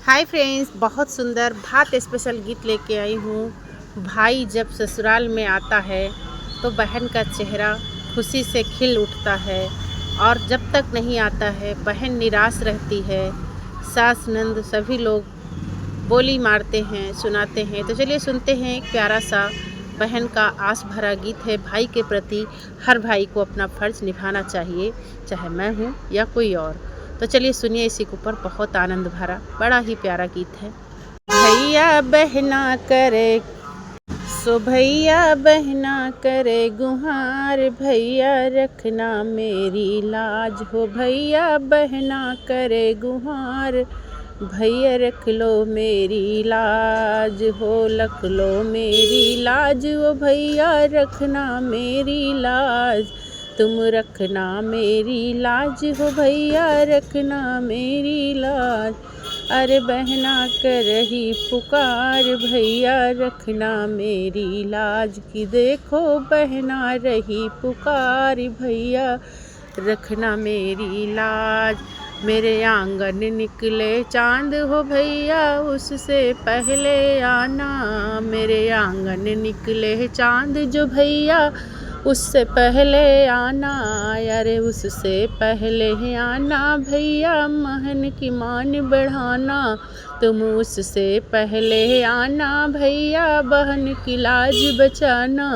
Hi friends, बहुत सुंदर बहुत स्पेशल गीत लेके आई हूँ। भाई जब ससुराल में आता है तो बहन का चेहरा खुशी से खिल उठता है, और जब तक नहीं आता है बहन निराश रहती है। सास नंद सभी लोग बोली मारते हैं, सुनाते हैं। तो चलिए सुनते हैं एक प्यारा सा बहन का आस भरा गीत है। भाई के प्रति हर भाई को अपना फ़र्ज़ निभाना चाहिए, चाहे मैं हूँ या कोई और। तो चलिए सुनिए इसी के ऊपर बहुत आनंद भरा बड़ा ही प्यारा गीत है। भैया बहना करे भैया बहना करे गुहार, भैया रखना मेरी लाज हो। भैया बहना करे गुहार, भैया रख लो मेरी लाज हो। रख लो मेरी लाज हो भैया, रखना मेरी लाज। तुम रखना मेरी लाज हो भैया, रखना मेरी लाज। अरे बहना कर रही पुकार, भैया रखना मेरी लाज की। देखो बहना रही पुकार, भैया रखना मेरी लाज। मेरे आंगन निकले चांद हो भैया, उससे पहले आना। मेरे आंगन निकले चांद जो भैया, उससे पहले आना। अरे उससे पहले आना भैया, महन की मान बढ़ाना। तुम उससे पहले आना भैया, बहन की लाज बचाना।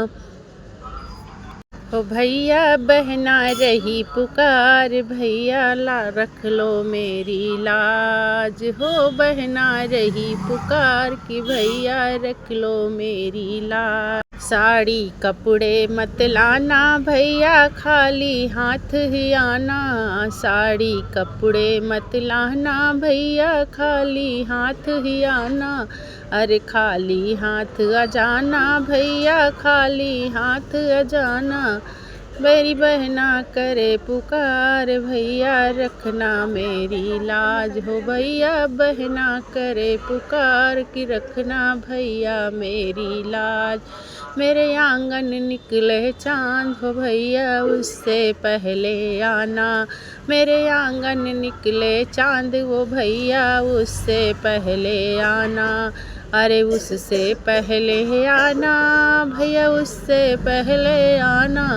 हो भैया बहना रही पुकार, भैया ला रख लो मेरी लाज हो। बहना रही पुकार कि भैया रख लो मेरी लाज। साड़ी कपड़े मत लाना भैया, खाली हाथ ही आना। साड़ी कपड़े मत लाना भैया, खाली हाथ ही आना। अरे खाली हाथ आ जाना भैया, खाली हाथ आ जाना। मेरी बहना करे पुकार, भैया रखना मेरी लाज हो। भैया बहना करे पुकार कि रखना भैया मेरी लाज। मेरे आंगन निकले चांद हो भैया, उससे पहले आना। मेरे आंगन निकले चांद हो भैया, उससे पहले आना। अरे उससे पहले आना भैया, उससे पहले आना।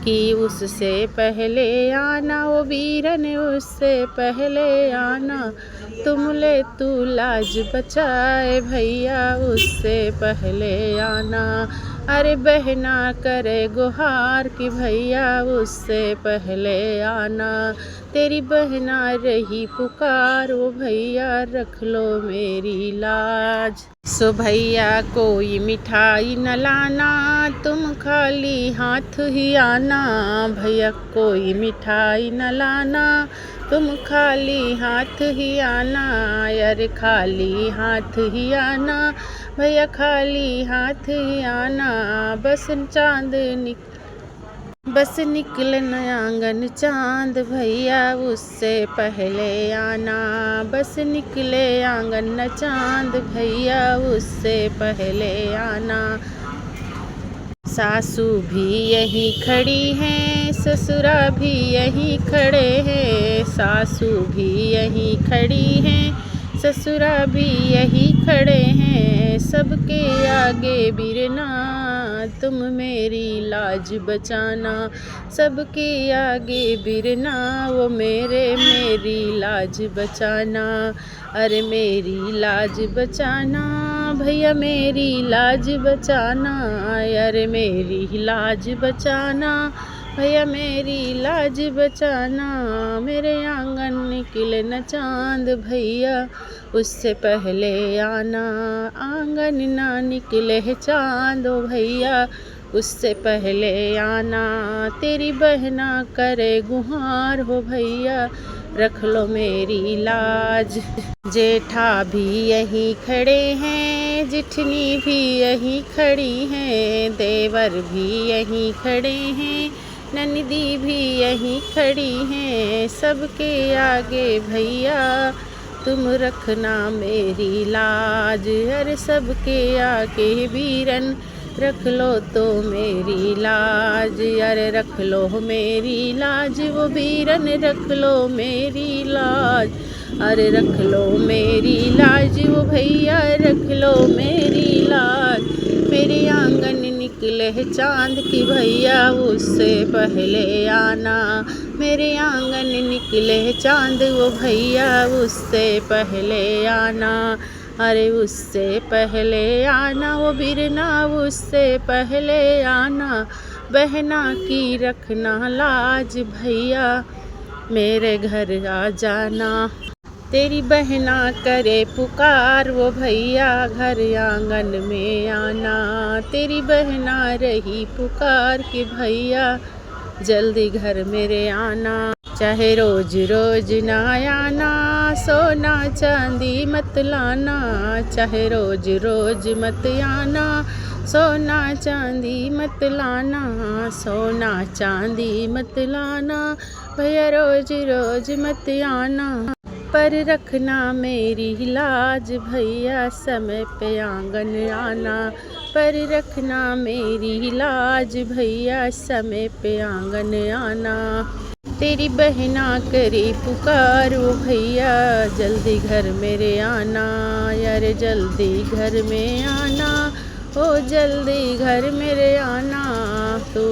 कि उससे पहले आना ओ वीरन, उससे पहले आना। तुम ले तू लाज बचाए भैया, उससे पहले आना। अरे बहना करे गुहार कि भैया उससे पहले आना। तेरी बहना रही पुकार, ओ भैया रख लो मेरी लाज। सो भैया कोई मिठाई न लाना, तुम खाली हाथ ही आना। भैया कोई मिठाई न लाना, तुम खाली हाथ ही आना। अरे खाली हाथ ही आना भैया, खाली हाथ ही आना। बस निकलन आंगन चांद, भैया उससे पहले आना। बस निकले आंगन चांद, भैया उससे पहले आना। सासू भी यहीं खड़ी हैं, ससुरा भी यहीं खड़े हैं। सासू भी यहीं खड़ी हैं, ससुरा भी यहीं खड़े हैं। सबके आगे बिरना, तुम मेरी लाज बचाना। सबके आगे बिरना, वो मेरी लाज बचाना। अरे मेरी लाज बचाना भैया, मेरी लाज बचाना। अरे मेरी लाज बचाना भैया, मेरी लाज बचाना। मेरे आंगन निकले न चांद भैया, उससे पहले आना। आंगन ना निकले चांद ओ भैया, उससे पहले आना। तेरी बहना करे गुहार हो भैया, रख लो मेरी लाज। जेठा भी यहीं खड़े हैं, जिठनी भी यहीं खड़ी हैं। देवर भी यहीं खड़े हैं, ननदी भी यहीं खड़ी हैं। सबके आगे भैया तुम रखना मेरी लाज। अरे सबके आगे वीरन, रख लो तो मेरी लाज। अरे रख लो मेरी लाज, वो वीरन रख लो मेरी लाज। अरे रख लो मेरी लाज। लो मेरी लाज। मेरे आंगन निकले चांद की भैया उससे पहले आना। मेरे आंगन निकले चांद वो भैया उससे पहले आना। अरे उससे पहले आना वो बिरना उससे पहले आना। बहना की रखना लाज भैया मेरे घर आ जाना। तेरी बहना करे पुकार वो भैया घर आंगन में आना। तेरी बहना रही पुकार कि भैया जल्दी घर मेरे आना। चाहे रोज रोज ना आना सोना चांदी मत लाना। चाहे रोज रोज मत आना सोना चांदी मत लाना। सोना चांदी मत लाना भैया रोज रोज मत आना। पर रखना मेरी लाज भैया समय पे आंगन आना। पर रखना मेरी लाज भैया समय पे आंगन आना। तेरी बहना करे पुकार वो भैया जल्दी घर मेरे आना। यार जल्दी घर में आना ओ जल्दी घर मेरे आना। तो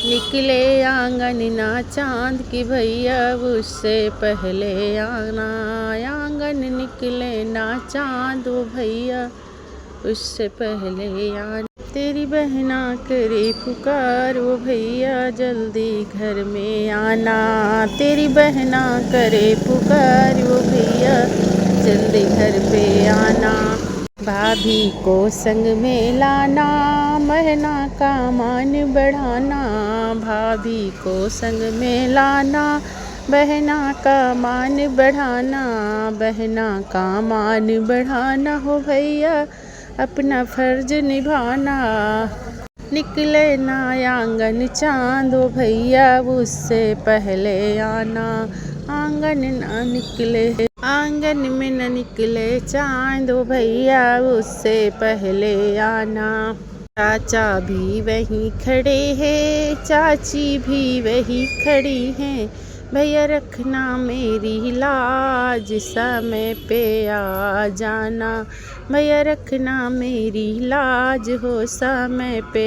निकले आंगन ना चांद की भैया उससे पहले आना। आंगन निकले ना चांद वो भैया उससे पहले आना। तेरी बहना करे पुकार वो भैया जल्दी घर में आना। तेरी बहना करे पुकार वो भैया जल्दी घर पे आना। भाभी को संग में लाना बहना का मान बढ़ाना। भाभी को संग में लाना बहना का मान बढ़ाना। बहना का मान बढ़ाना हो भैया अपना फर्ज निभाना। निकले ना आंगन चांद ओ भैया उससे पहले आना। आंगन ना निकले आंगन में न निकले चांद ओ भैया उससे पहले आना। चाचा भी वहीं खड़े हैं चाची भी वहीं खड़ी हैं। भैया रखना मेरी लाज समय पे आ जाना। भैया रखना मेरी लाज हो समय पे।